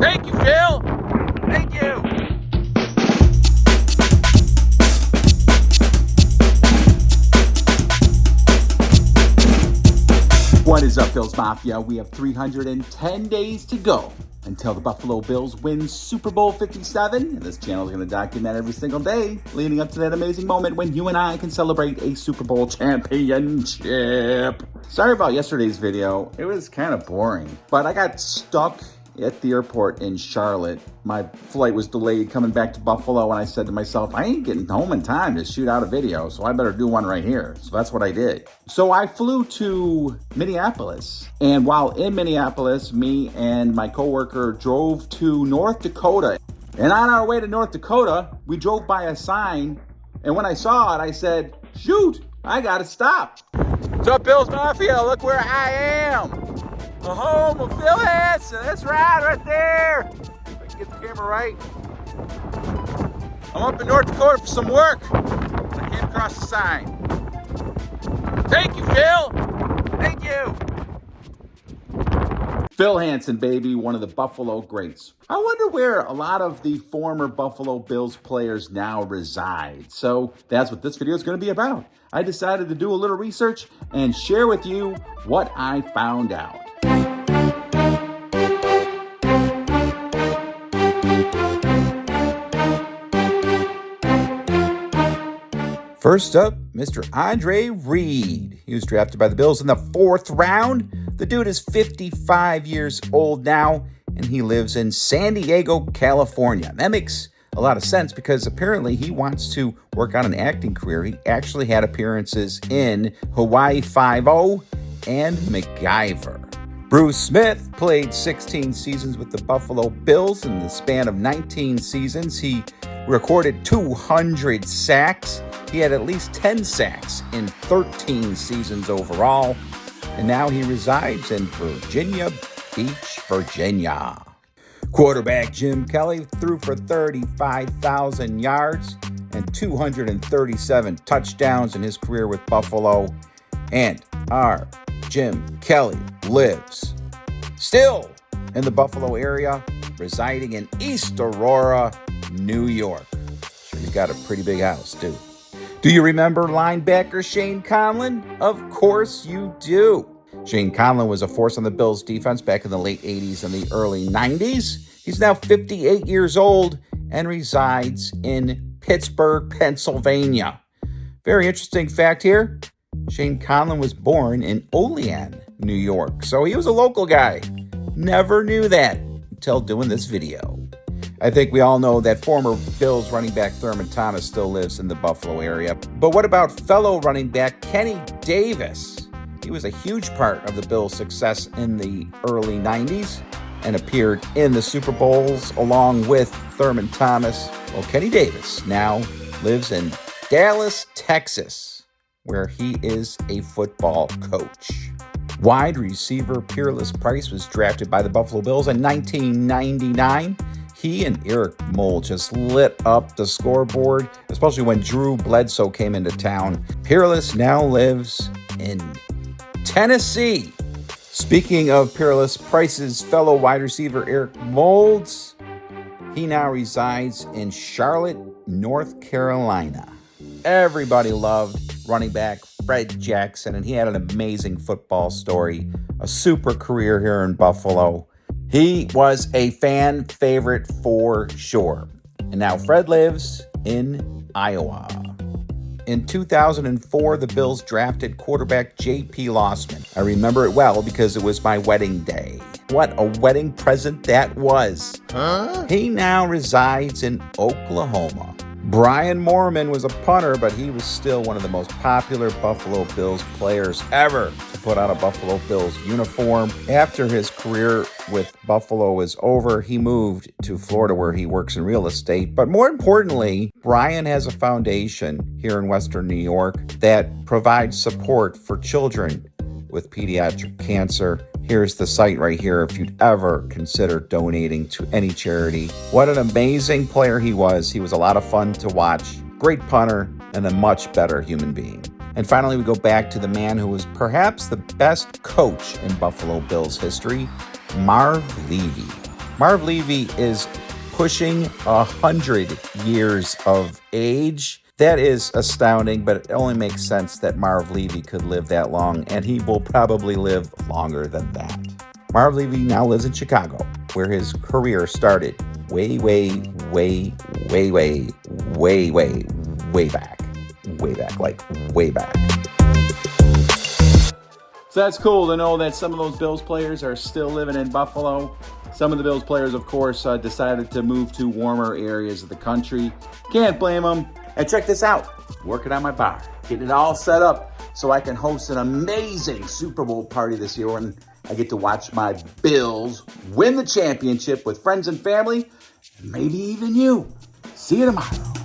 Thank you, Phil. Thank you. What is up, Bills Mafia? We have 310 days to go until the Buffalo Bills win Super Bowl 57. And this channel is going to document every single day leading up to that amazing moment when you and I can celebrate a Super Bowl championship. Sorry about yesterday's video. It was kind of boring, but I got stuck at the airport in Charlotte. My flight was delayed coming back to Buffalo, and I said to myself, I ain't getting home in time to shoot out a video, so I better do one right here. So that's what I did. So I flew to Minneapolis, and while in Minneapolis, me and my coworker drove to North Dakota. And on our way to North Dakota, we drove by a sign, and when I saw it, I said, shoot, I gotta stop. What's up, Bills Mafia? Look where I am. The home of Phil Hansen. That's right there. If I can get the camera right. I'm up in North Dakota for some work. I came across the sign. Thank you, Phil. Thank you. Phil Hansen, baby, one of the Buffalo greats. I wonder where a lot of the former Buffalo Bills players now reside. So that's what this video is going to be about. I decided to do a little research and share with you what I found out. First up, Mr. Andre Reed. He was drafted by the Bills in the 4th round. The dude is 55 years old now, and he lives in San Diego, California. That makes a lot of sense because apparently he wants to work on an acting career. He actually had appearances in Hawaii Five-0 and MacGyver. Bruce Smith played 16 seasons with the Buffalo Bills. In the span of 19 seasons, he recorded 200 sacks. He had at least 10 sacks in 13 seasons overall. And now he resides in Virginia Beach, Virginia. Quarterback Jim Kelly threw for 35,000 yards and 237 touchdowns in his career with Buffalo. And our Jim Kelly lives still in the Buffalo area, residing in East Aurora, New York. Sure, he's got a pretty big house, too. Do you remember linebacker Shane Conlon? Of course you do. Shane Conlon was a force on the Bills defense back in the late 80s and the early 90s. He's now 58 years old and resides in Pittsburgh, Pennsylvania. Very interesting fact here. Shane Conlon was born in Olean, New York, so he was a local guy. Never knew that until doing this video. I think we all know that former Bills running back Thurman Thomas still lives in the Buffalo area. But what about fellow running back Kenny Davis? He was a huge part of the Bills' success in the early 90s and appeared in the Super Bowls along with Thurman Thomas. Well, Kenny Davis now lives in Dallas, Texas, where he is a football coach. Wide receiver Peerless Price was drafted by the Buffalo Bills in 1999. He and Eric Mole just lit up the scoreboard, especially when Drew Bledsoe came into town. Peerless now lives in Tennessee. Speaking of Peerless Price's fellow wide receiver Eric Moulds, he now resides in Charlotte, North Carolina. Everybody loved running back Fred Jackson, and he had an amazing football story, a super career here in Buffalo. He was a fan favorite for sure. And now Fred lives in Iowa. In 2004, the Bills drafted quarterback J.P. Losman. I remember it well because it was my wedding day. What a wedding present that was. He now resides in Oklahoma. Brian Moorman was a punter, but he was still one of the most popular Buffalo Bills players ever to put on a Buffalo Bills uniform. After his career with Buffalo was over, he moved to Florida where he works in real estate. But more importantly, Brian has a foundation here in Western New York that provides support for children with pediatric cancer. Here's the site right here if you'd ever consider donating to any charity. What an amazing player he was. He was a lot of fun to watch. Great punter and a much better human being. And finally, we go back to the man who was perhaps the best coach in Buffalo Bills history, Marv Levy. Marv Levy is pushing 100 years of age. That is astounding, but it only makes sense that Marv Levy could live that long, and he will probably live longer than that. Marv Levy now lives in Chicago, where his career started way back. So that's cool to know that some of those Bills players are still living in Buffalo. Some of the Bills players, of course, decided to move to warmer areas of the country. Can't blame them. And check this out. Working on my bar. Getting it all set up so I can host an amazing Super Bowl party this year when I get to watch my Bills win the championship with friends and family, and maybe even you. See you tomorrow.